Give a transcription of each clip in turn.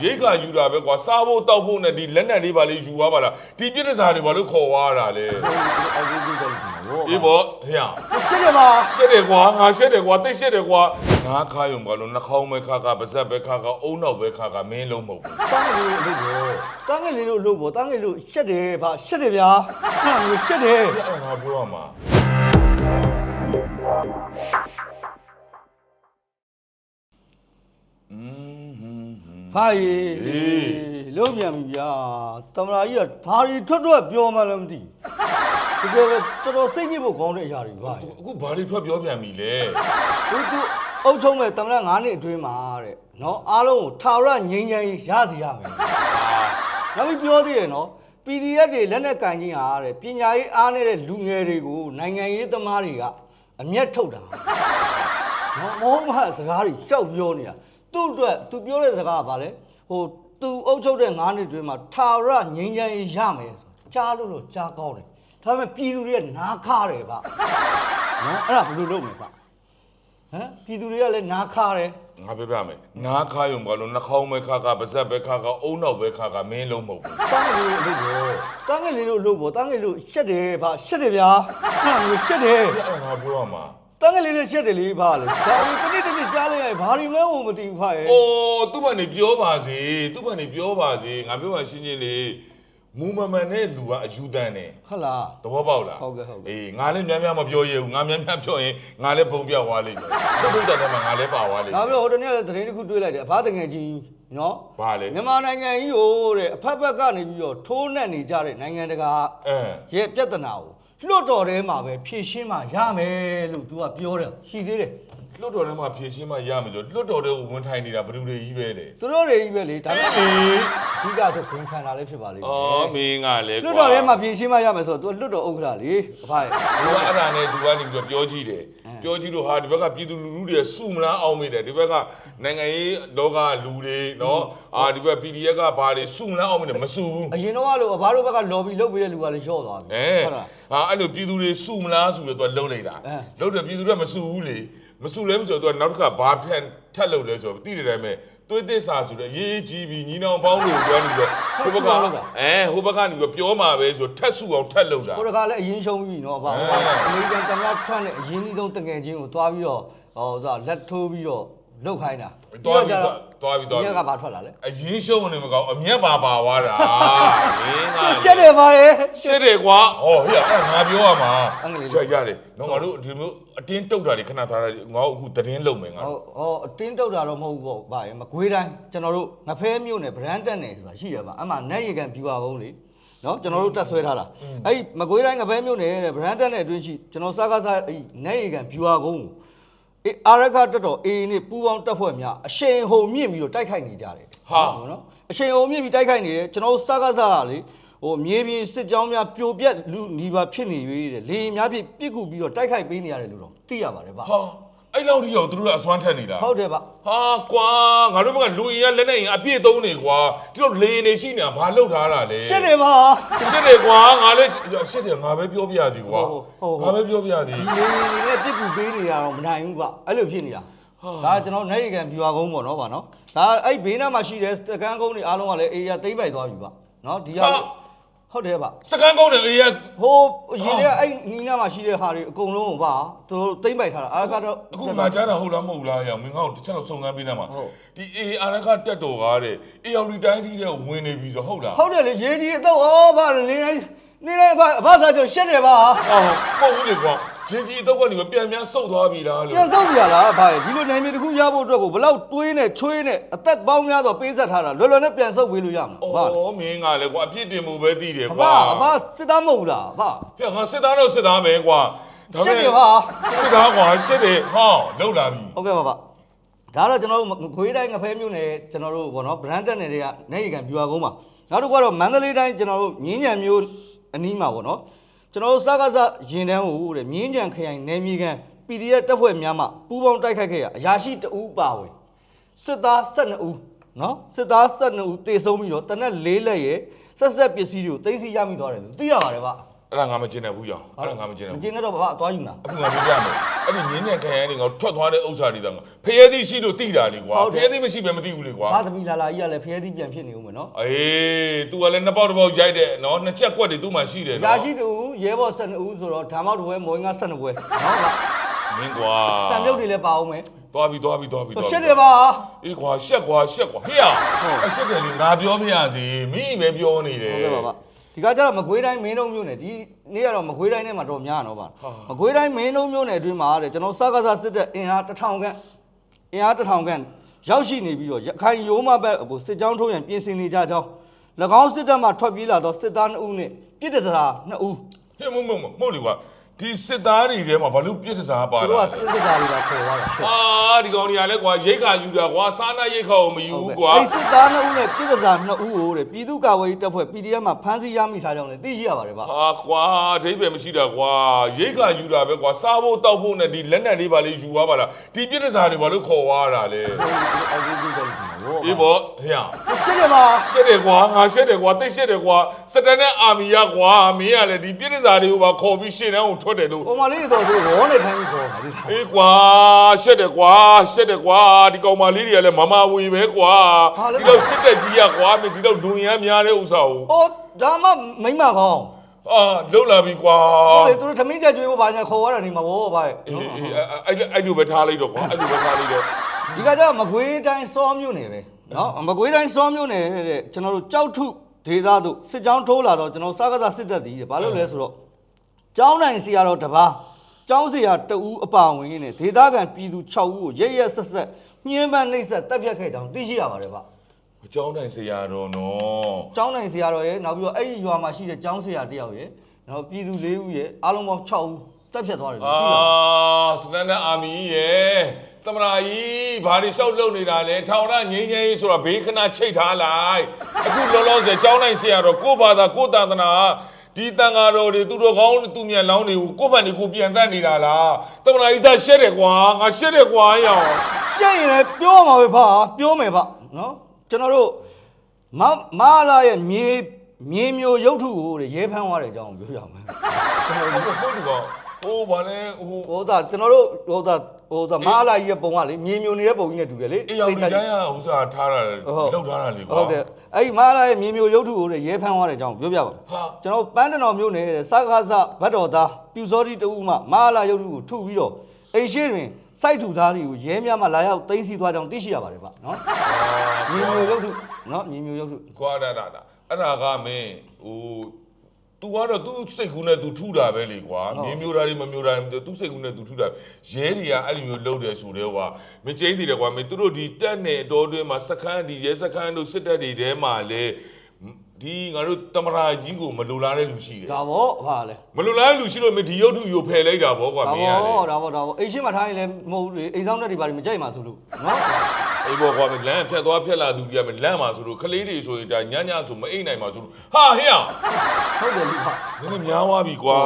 ရိတ်ကယူတာပဲကွာစားဖို့တောက်ဖို့နဲ့ဒီလက်နက်လေးပါလေးယူသွားပါလားဒီပြစ်ဒစာတွေဘာလို့ခေါ်သွားတာလဲအေးဘောဟဲ့ရှစ်တယ်ပါရှစ်တယ်ကွာငါရှစ်တယ်ကွာတိတ်ရှစ်တယ်ကွာငါခါယုံဘာလို့နှာခေါင်းပဲခါခါပါဇက်ပဲခါခါအုံနောက်ပဲခါခါမင်းလုံးမဟုတ်ဘူးတန်းငယ်လေးတို့လို့ဘောတန်းငယ်လေးတို့ရှစ်တယ်ပါရှစ်တယ်ဗျာဟာမျိုးရှစ်တယ်အဲ့ငါပြောရမှာဟာရေလုံးပြန်ပြီဗျာတမလာကြီးကဘာတွေထွက်ပြောမှလည်းမသိတကယ်ပဲတော်တော်စိတ်ညစ်ဖို့ခေါင်းတဲ့အရာတွေပါအခုဘာတွေထွက်ပြောပြန်ပြီလဲသူအုပ်ချုပ်မဲ့တမလာ9နှစ်အတွင်းမှာတဲ့နော်အားလုံးကိုထာဝရငြိမ်းချမ်းရေးရစီရမယ်နောက်ပြီးပြောသေးရဲ့နော် PDF တွေလက်နက်ကင်ချင်းဟာတဲ့ပညာရေးအားနေတဲ့လူငယ်တွေကိုနိုင်ငံရေးသမားတွေကအမျက်ထုတ်တာနော်မဟုတ်မှစကားတွေရှောက်ပြောနေတာသူ့အတွက်သူပြောတဲ့စကားကဘာလဲဟိုသူအုပ်ချုပ်တဲ့9နှစ်တွင်မှာထာဝရငြိမ်းချမ်းရေးရမယ်ဆိုကြားလို့တော့ကြားကောင်းတယ်ဒါပေမဲ့ပြည်သူတွေကနားခါတယ်ဗျနော်အဲ့ဒါဘယ်လိုလုပ်မလဲဗျဟမ်ပြည်သူတွေကလည်းနားခါတယ်ငါပြောပြမယ်နားခါယုံဘာလို့နှာခေါင်းပဲခါခါပါဇက်ပဲခါခါအုံနောက်ပဲခါခါမင်းလုံးမဟုတ်ဘူးတန်းငယ်လေးတို့လို့ဘောတန်းငယ်လေးတို့ရှစ်တယ်ဗျရှစ်တယ်ဗျာဟာမျိုးရှစ်တယ်အဲ့ငါပြောရမှာတန်းငယ်လေးနဲ့ရှစ်တယ်လေးပါလေဒါတစ်နေ့ကြားလိုက်ရဘာတွေမဲဟုတ်မသိဘူးဖာရဲ့အိုးသူ့ဘာနေပြောပါစေသူ့ဘာနေပြောပါစေငါပြောပါရှင်းချင်းလေးမူမမှန်တဲ့လူကအယူတန်းတယ်ဟုတ်လားသဘောပေါက်လားဟုတ်ကဲ့အေးငါလည်းများများမပြောရဘူးငါများများပြောရင်ငါလည်းပုံပြောက်သွားလိမ့်မယ်သူ့တဲ့မှာငါလည်းပါသွားလိမ့်မယ်ဒါပြောဟိုတနေ့လည်းသတင်းတစ်ခုတွေ့လိုက်တယ်အဖားတငယ်ကြီးနော်ဘာလဲမြန်မာနိုင်ငံကြီးကိုတဲ့အဖက်ဖက်ကနေပြီးတော့ထိုးနှက်နေကြတဲ့နိုင်ငံတကာရဲ့ပြဿနာကိုလွတ်တော်ထဲမှာပဲဖြည့်ရှင်းမှရမယ်လို့ तू ကပြောတယ်ရှိသေးတယ်လွတ်တော်ထဲမှာဖြည့်ရှင်းမှရမယ်ဆိုလွတ်တော်ထဲကိုဝင်ထိုင်နေတာဘယ်သူတွေကြီးပဲလေသူတို့တွေကြီးပဲလေဒါပေမဲ့အဓိကဆိုခွင်ခံတာလည်းဖြစ်ပါလိမ့်မယ်အော်မင်းကလည်းလွတ်တော်ထဲမှာဖြည့်ရှင်းမှရမယ်ဆိုတော့ तू လွတ်တော်ဥက္ကဋ္ဌလေအဖရဲ့ သူကအဲ့ဒါနဲ့ तू ကနေပြီးတော့ပြောကြည့်တယ်ပြောကြည့်လို့ဟာဒီဘက်ကပြည်သူလူထုတွေစုမလားအောင်မိတယ်ဒီဘက်ကနိုင်ငံရေးလောကလူတွေနော်ဒီဘက် PDF ကဘာတွေစုမလားအောင်မိတယ်မစုဘူးအရင်တော့လို့အဘတို့ဘက်က lobby လုပ်ပေးတဲ့လူကလည်းလျှော့သွားပြီဟုတ်လားအဲ့လိုပြည်သူတွေစုမလားဆိုပြီးတော့ तू လှုပ်လိုက်တာလှုပ်တယ်ပြည်သူတွေကမစုဘူးလေမစုလဲမဆိုတော့ तू နောက်တစ်ခါဘာဖြန့်ထက်လုပ်လဲဆိုတော့သိတယ်တိုင်းပဲသွေးသစ္စာဆိုတော့ရေးကြီးပြီးညီနောင်ပေါင်းလို့ပြောနေတော့ဟိုဘက်ကဟိုဘက်ကနေပြီးပြောမှာပဲဆိုထက်စုအောင်ထက်လုပ်တာဟိုတခါလည်းအရင်ရှုံးပြီနော်ဗျာအမေရိကန်တမန်ထန့်နဲ့အရင်ကြီးဆုံးတငယ်ချင်းကိုတွားပြီးတော့ဟိုလက်ထိုးပြီးတော့လုတ်ခိုင်းတာတွားပြီးမြက်ကဘာထွက်လာလဲအရင်ရှုံးနေမကောင်းအမျက်ပါသွားတာမင်းကရှက်တယ်ပါရဲ့ရှက်တယ်ကွာဟောဟေ့အဲ့ငါပြောရမှာရတယ်နော်ငါတို့ဒီလိုအတင်းတုတ်တာတွေခဏထားတာငါအခုသတင်းလုံမယ်ငါဟောအတင်းတုတ်တာတော့မဟုတ်ဘူးပေါ့ဗျာမကွေးတိုင်းကျွန်တော်တို့ငဖဲမြို့နယ်ဗရန်တက်နယ်ဆိုတာရှိရပါအမှနက်ရေကန်ဖြူပါကုန်းလေနော်ကျွန်တော်တို့တက်ဆွဲထားတာအဲ့မကွေးတိုင်းငဖဲမြို့နယ်တဲ့ဗရန်တက်နယ်အတွင်းရှိကျွန်တော်စားကားစားအဲ့နက်ရေကန်ဖြူပါကုန်းအာရခတက်တော်အေးနဲ့ပူပေါင်းတက်ဖွဲ့များအရှိန်ဟုန်မြင့်ပြီးတော့တိုက်ခိုက်နေကြတယ်ဟာနော်အရှိန်ဟုန်မြင့်ပြီးတိုက်ခိုက်နေတယ်ကျွန်တော်တို့စားကားစားကလေဟိုမြေပြင်စစ်ကြောင်းများပြိုပြက်လူနီးပါဖြစ်နေပြီတဲ့လေများပြစ်ပစ်ကူပြီးတော့တိုက်ခိုက်ပေးနေရတယ်လို့တော့သိရပါတယ်ဗျဟာအဲ့လောက်ထိရောက်သူတို့ကအစွမ်းထက်နေတာဟုတ်တယ်ဗျဟာကွာငါတို့ဘက်ကလူရင်ရလက်နဲ့ရင်အပြည့်သုံးနေကွာဒီလိုလေနေရှိနေတာဘာလောက်ထားတာလဲရှစ်တယ်ဗျရှစ်တယ်ကွာငါလည်းရှစ်တယ်ငါပဲပြောပြရစီကွာငါပဲပြောပြရစီလေနေနဲ့ပစ်ကူပေးနေတာတော့မနိုင်ဘူးဗျအဲ့လိုဖြစ်နေတာဒါကျွန်တော်နိုင်ရကန်ဖြူပါကုန်းပေါ့နော်ဗျနော်ဒါအဲ့ဘေးနားမှာရှိတဲ့စကန်ကုန်းတွေအားလုံးကလည်းအေးရသိမ့်ပိုက်သွားပြီဗျနော်ဒီကဟုတ်တယ်ဗျစကန်ကုန်းတွေအေးရဟိုရေတွေကအဲ့နီးနားမှာရှိတဲ့ဟာတွေအကုန်လုံးဗျသူတို့သိမ့်ပိုက်ထားတာအားကတော့အခုငါကြားတာဟုတ်လားမဟုတ်လားရောင်မင်းကတော့တစ်ချက်တော့စုံစမ်းပေးသားမှာဒီအေးအားကတက်တော်ကားတဲ့အေးရောက်ဒီတိုင်းကြီးတဲ့ဝင်နေပြီဆိုဟုတ်လားဟုတ်တယ်လေရေကြီးအတော့ဗျနေတိုင်းဗျအဖစားကျော်ရှက်တယ်ဗျဟုတ်ဘူးလေကွာရှင်ကြီးအတော့ကနေပြန်ပြန်ဆုတ်သွားပြီလားလို့ပြန်ဆုတ်ပြီလားဗျဒီလိုနိုင်မြေတစ်ခုရဖို့အတွက်ကိုဘလောက်တွေးနဲ့ချွေးနဲ့အသက်ပေါင်းများတော့ပေးဆက်ထားတာလွယ်လွယ်နဲ့ပြန်ဆုတ်ပေးလို့ရမှာဗျဩမင်းကလည်းကွာအပြစ်တင်မှုပဲသိတယ်ကွာဗျစစ်သားမဟုတ်လားဗျဟဲ့ငါစစ်သားတော့စစ်သားပဲကွာရှက်တယ်ဗျစစ်သားကွာရှက်တယ်ဟောလောက်လာပြီဟုတ်ကဲ့ဗျဒါတော့ကျွန်တော်တို့ခွေးတိုင်းငဖဲမျိုးနယ်ကျွန်တော်တို့ဗောနော်ဗရန်တက်နယ်တွေကနိုင်ရီကန်ဗျူဟာကုန်းမှာနောက်တစ်ခုကတော့မန္တလေးတိုင်းကျွန်တော်တို့မြင်းကြံမျိုးအနီးမှာဗောနော်ကျွန်တော်တို့စကားစရင်တန်းကိုတဲ့မြင်းကြံခရိုင်နယ်မြေကန် PDF တပ်ဖွဲ့များမှပူးပေါင်းတိုက်ခိုက်ခဲ့ရအရာရှိတဦးပါဝင်စစ်သား12ဦးနော်စစ်သား12ဦးတေဆုံးပြီးတော့တနက်4လက်ရဲ့ဆက်ဆက်ပစ္စည်းတွေကိုသိမ်းဆည်းရမိသွားတယ်လို့သိရပါတယ်ဗျ အဲ့ဒါငါမကျင်တယ်ဘူးရောအဲ့ဒါငါမကျင်တယ် မကျင်တော့ဘာသွားယူလား အခုငါပြောပြမယ်အဲ့ဒီငင်းတဲ့ခရိုင်ကနေငါထွက်သွားတဲ့ဥစ္စာတွေတော့ဖျဲသီးရှိလို့တိတာလေကွာဖျဲသီးမရှိဘဲမသိဘူးလေကွာ ငါသမီးလာကြီးကလည်းဖျဲသီးပြန်ဖြစ်နေဦးမယ်နော် အေး तू ကလည်းနှစ်ပေါက်တစ်ပေါက်ရိုက်တယ်နော်နှစ်ချက်ကွက်တွေသူ့မှာရှိတယ်နော် ရာရှိတူရဲဘော်12ဦးဆိုတော့ဓမ္မောက်တစ်ပွဲမောင်ငါ12ပွဲနော် မင်းကွာ စံမြုပ်တွေလည်းပါအောင်မယ် သွားပြီ ရှက်တယ်ပါ အေးကွာရှက်ကွာဟေ့ရအရှက်တယ်လေငါပြောပြရစီမင်းပဲပြောနေတယ် ဟုတ်ကဲ့ပါဒီကကြတော့မကွေးတိုင်းမင်းတို့မျိုးနဲ့ဒီနေ့ကတော့မကွေးတိုင်းထဲမှာတော့များတော့ပါမကွေးတိုင်းမင်းတို့မျိုးနဲ့အတွင်းမှာတဲ့ကျွန်တော်စကားစစ်တဲ့အင်အား1000ခန့်ရောက်ရှိနေပြီးတော့ရခိုင်ရိုးမဘက်ဟိုစစ်ကြောင်းထိုးရင်ပြင်ဆင်နေကြကြောင်း၎င်းစစ်တပ်မှထွက်ပြေးလာတော့စစ်သား2ဦးနဲ့ပြည်တစား2ဦး ဟဲ့မဟုတ်လေကွာဒီစစ်သားတွေထဲမှာဘာလို့ပြစ်တစားပါ သူ လာ တို့ကပြည်တစားတွေကခေါ်သွားတာ ဒီကောင်တွေကလည်းကွာရိတ်ခါယူတာကွာစားနာရိတ်ခါကိုမယူဘူးကွာ အဲ့စစ်သား2ဦးနဲ့ပြည်တစား2ဦးကိုတဲ့ပြည်သူ့ကာကွယ်ရေးတပ်ဖွဲ့ PDF မှာဖမ်းဆီးရမိထားကြောင်းလည်းသိရှိရပါတယ်ဗျ ကွာအဓိပ္ပာယ်မရှိတာကွာရိတ်ခါယူတာပဲကွာစားဖို့တောက်ဖို့နဲ့ဒီလက်နက်လေးပါလေးယူသွားပါလားဒီပြစ်တစားတွေဘာလို့ခေါ်သွားတာလဲ အော်ဒီလိုတယ်ဘော အေးဘောဟဲ့ ရှက်တယ်ပါ ရှက်တယ်ကွာငါရှက်တယ်ကွာတိတ်ရှက်တယ်ကွာစတန်နဲ့အာမီရကွာမင်းကလည်းဒီပြစ်တစားတွေကိုပါခေါ်ပြီးရှင်းတန်းကိုထွက်တယ်လို့ ဟိုမလေးတော့သူရောနေထိုင်ပြီးခေါ်တာလေ အေးကွာရှက်တယ်ကွာဒီကောင်မလေးတွေကလည်းမမဝေပဲကွာဒီတော့စစ်တက်ကြီးရကွာမင်းဒီတော့ဒုံရမ်းများတဲ့ဥစ္စာကို အော်ဒါမှမိမကောင်း လှုပ်လာပြီကွာ ဟုတ်လေသူတို့သမင်းချက်ကျွေးဖို့ဘာညာခေါ်ရတာနေမှာဗောဗျ အဲ့လိုပဲထားလိုက်တော့ကွာအဲ့လိုပဲထားလိုက်တော့ ဒီကကြမကွေးတိုင်းစောမြို့နယ်ပဲနော်မကွေးတိုင်းစောမြို့နယ်တဲ့ကျွန်တော်တို့ကြောက်ထုဒေသတို့စစ်ကြောင်းထိုးလာတော့ကျွန်တော်စကားစားစစ်တပ်သည်ဘာလို့လဲဆိုတော့ကျောင်းနိုင်စီရတော့တပါးကျောင်းစီရတအူးအပါဝင်နေဒေသခံပြည်သူ6ဦးကိုရဲရဲဆက်ဆက်ညှင်းပန်းနှိပ်စက်တပ်ဖြတ်ခဲ့ကြောင်းသိရှိရပါတယ်ဗျ အကြောင်းတိုင်းဆရာတော်နော် ကျောင်းနိုင်စီရတော့ရဲ့နောက်ပြီးတော့အဲ့ဒီရွာမှာရှိတဲ့ကျောင်းစီရတယောက်ရဲ့နော်ပြည်သူ4ဦးရဲ့အားလုံးပေါင်း6ဦးတပ်ဖြတ်သွားတယ်လို့သိရပါတယ် စတန်နဲ့အာမီရဲ့သမရာကြီးဘာတွေလျှောက်လုပ်နေတာလဲထောင်ရငိမ့်ငိမ့်ဆိုတာဘေးခဏချိတ်ထားလိုက်အခုလောလောဆယ်ကျောင်းတိုင်းဆရာတော်ကိုဘာသာကိုတာသနာဒီတန်ဃာတော်တွေသူတို့ကောင်းသူမြန်လောင်းတွေကိုကိုယ့်ဘက်တွေကိုပြန်တတ်နေတာလားသမရာကြီးစားရှက်တယ်ကွာငါရှက်တယ်ကွာရအောင် ရှက်ရင်လည်းပြောမှာပဲဗျပြောမယ်ဗျနော်ကျွန်တော်တို့မလာရဲ့မြေမျိုးရုပ်ထုကိုရဲဖမ်းသွားတဲ့အကြောင်းပြောပြမယ် ဟုတ်တယ်ကွာဟိုဘာလဲဟို ဟိုဒါကျွန်တော်တို့ဟိုဒါမလာကြီးရဲ့ပုံကလေမြေမျိုးနေတဲ့ပုံကြီးနဲ့တူတယ်လေ အေးရောက်ဒီတိုင်းကဥစားထားတာလောက်ထားတာလေကွာ ဟုတ်တယ်အဲ့ဒီမလာရဲ့မြေမျိုးရုပ်ထုကိုရဲဖမ်းသွားတဲ့အကြောင်းပြောပြပါမယ် ဟာ ကျွန်တော်ပန်းတတော်မျိုးနဲ့စကားစဘတ်တော်သားပြူစောတိတူမှမလာရုပ်ထုကိုထုပြီးတော့အိမ်ရှိတွင်စိုက်ထူသားစီကိုရဲများမှလာရောက်သိမ်းဆည်းသွားကြောင်းသိရှိရပါတယ်ဗျနော်မြေမျိုးရုပ်ထုနော်မြေမျိုးရုပ်ထု ကွာဒါအဲ့ဒါကမင်းဟို तू ကတော့ तू စိတ်ကူးနဲ့ तू ထူတာပဲလေကွာမြင်းမျိုးသားတွေမမျိုးသားတွေ तू စိတ်ကူးနဲ့ तू ထူတာရဲတွေကအဲ့လိုမျိုးလုပ်တယ်ဆိုတော့ကွာမကျင်းသေးတယ်ကွာမင်းသူတို့ဒီတက်နဲ့တော်တွင်းမှာစခန်းဒီရဲစခန်းတို့စစ်တပ်တွေထဲမှာလေဒီငါတို့တမရာကြီးကိုမလိုလားတဲ့လူရှိတယ် ဒါပေါ့ဟာလေ မလိုလားတဲ့လူရှိလို့မင်းဒီရုပ်ထုကိုဖယ်လိုက်တာဗောကွာမင်းရတယ် ဒါပေါ့အိမ်ရှိမှထားရင်လည်းမဟုတ်ဘူးလေအိမ်ဆောင်တဲ့တွေဘာတွေမကြိုက်မှဆိုလို့နော် အေးဘောကွာမင်းလမ်းဖြတ်သွားဖြတ်လာသူကြီးကမင်းလမ်းမှာဆိုလို့ခလေးတွေဆိုရင်ဒါညဆိုမအိမ်နိုင်မှာဆိုလို့ဟာဟဲ့အောင် ဟုတ်တယ်လူခ နည်းနည်းများသွားပြီကွာ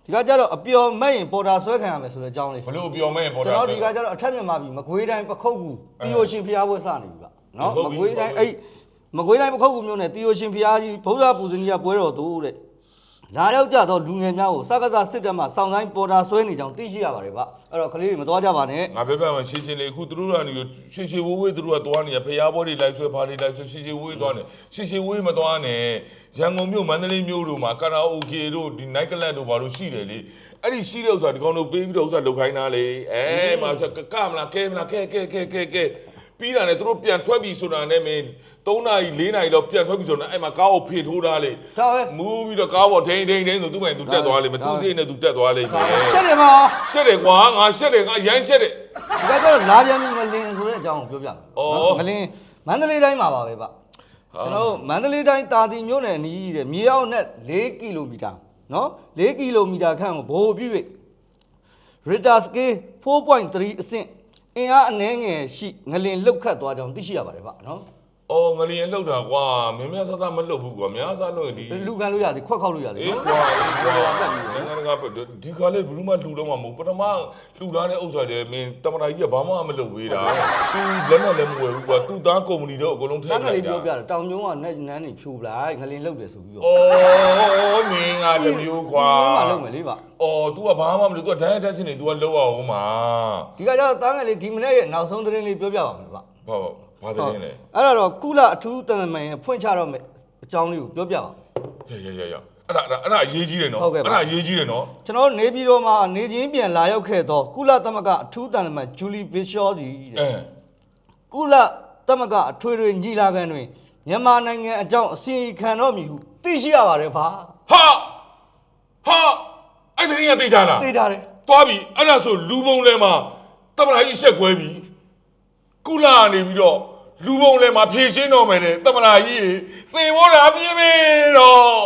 ဒီကကြတော့အပျော်မဲ့ရင်ပေါ်တာဆွဲခံရမယ်ဆိုတဲ့အကြောင်းလေး ဘလို့ပြောမဲပေါ်တာ ကျွန်တော်ဒီကကြတော့အထက်မြန်မာပြည်မကွေးတိုင်းပခုတ်ကူတီယိုရှင်ဖျားပွဲစနေပြီဗျနော်မကွေးတိုင်းအဲ့မကွေးတိုင်းပခုတ်ကူမြို့နယ်တီယိုရှင်ဖျားကြီးဘုရားပူဇနီးပွဲတော်သူတဲ့လာရောက်ကြတော့လူငယ်များကိုစကားစစ်တပ်မှစောင်းဆိုင်ပေါ်တာဆွဲနေကြောင်းသိရှိရပါတယ်ဗျအဲ့တော့ကလေးတွေမသွားကြပါနဲ့ ငါပြောပြမှာရှင်းရှင်းလေးအခုသူတို့ကနေရှင်းဝေးသူတို့ကသွားနေရဖျားဘောတွေလိုက်ဆွဲဖားတွေလိုက်ဆွဲရှင်းဝေးသွားနေရှင်းဝေးမသွားနဲ့ရန်ကုန်မြို့မန္တလေးမြို့တို့မှာကာရာအိုကေတို့ဒီ night club တို့ဘာလို့ရှိတယ်လေအဲ့ဒီရှိတဲ့ဥစ္စာဒီကောင်တို့ပေးပြီးတော့ဥစ္စာလုတ်ခိုင်းတာလေမှာကမလားကဲမလားကဲပြီးတာနဲ့သူတို့ပြန်ထွက်ပြီဆိုတာနဲ့မင်း3နာရီ4နာရီတော့ပြန်ထွက်ပြီဆိုတော့အဲ့မှာကားကိုဖေထိုးထားလေ ဒါပဲ မူးပြီးတော့ကားပေါ်ဒိန်ဆိုသူ့မိုင်သူတက်သွားလေမသူ့စိတ်နဲ့သူတက်သွားလေ ရှက်တယ်ပါ ရှက်တယ်ကွာငါရှက်တယ်ငါရမ်းရှက်တယ် ဒီကကြတော့လာပြန်ပြီမလင်းဆိုတဲ့အကြောင်းကိုပြောပြမယ်မလင်းမန္တလေးတိုင်းမှာပါပဲဗျကျွန်တော်တို့မန္တလေးတိုင်းတာတီမြို့နယ်နီးတဲ့မြေအောက်နဲ့4ကီလိုမီတာနော်4ကီလိုမီတာခန့်ကိုဘိုးပြည့် Richter scale 4.3 အဆင့်အင်အားအနည်းငယ်ရှိငလင်လုတ်ခတ်သွားကြောင်းသိရှိရပါတယ်ဗျနော် အော်ငလျင်လှုပ်တာကွာမင်းများစားမလှုပ်ဘူးကွာများစားလို့ဒီ လူကန်လို့ရသည်ခွက်ခောက်လို့ရသည် အေးကွာနိုင်ငံကဒီကလေးဘယ်သူမှလှူတော့မှာမဟုတ်ပထမလှူထားတဲ့ဥစ္စာတွေမင်းတမနာကြီးကဘာမှမလှုပ်ပေးတာသူလက်နဲ့လည်းမဝယ်ဘူးကွာသူ့သားကုမ္ပဏီတော့အကုန်လုံးထည့်လိုက်တာ တန်းကလေးပြောပြတယ်တောင်ကျုံကနန်းနေဖြိုးလိုက်ငလင်လှုပ်တယ်ဆိုပြီးတော့ အော်မင်းကတမျိုးကွာ ဒီမှာလှုပ်မယ်လေဗျ အော် तू ကဘာမှမလုပ် तू ကဒိုင်းတက်စင်နေ तू ကလှုပ်အောင်မှာ ဒီကကြတော့တန်းကလေးဒီမနေ့ရဲ့နောက်ဆုံးသတင်းလေးပြောပြပါမယ်ဗျ ဘာသတင်းလဲ အဲ့ဒါတော့ကုလအထူးတန်တမန်ရဲ့ဖွင့်ချတော့မယ်အကြောင်းလေးကိုပြောပြပါမယ်ရအဲ့ဒါအရေးကြီးတယ်နော်အဲ့ဒါအရေးကြီးတယ်နော် ကျွန်တော်နေပြည်တော်မှာနေချင်းပြန်လာရောက်ခဲ့သောကုလသမဂ္ဂအထူးတန်တမန်ဂျူလီဘစ်ရှောသည်ကုလသမဂ္ဂအထွေထွေညီလာခံတွင်မြန်မာနိုင်ငံအကြောင်းအစီအခံတော်မူဟုသိရှိရပါတယ်ဗျ ဟာအဲ့ဒီကသိကြလား သိကြတယ် သွားပြီအဲ့ဒါဆိုလူပုံလဲမှာတမနာကြီးရှက်ကွဲပြီကုလကနေပြီးတော့လူပုံလဲမှာဖြည့်ရှင်းတော်မယ်လေတမနာကြီးသင်ဖို့လားပြင်းပြီတော့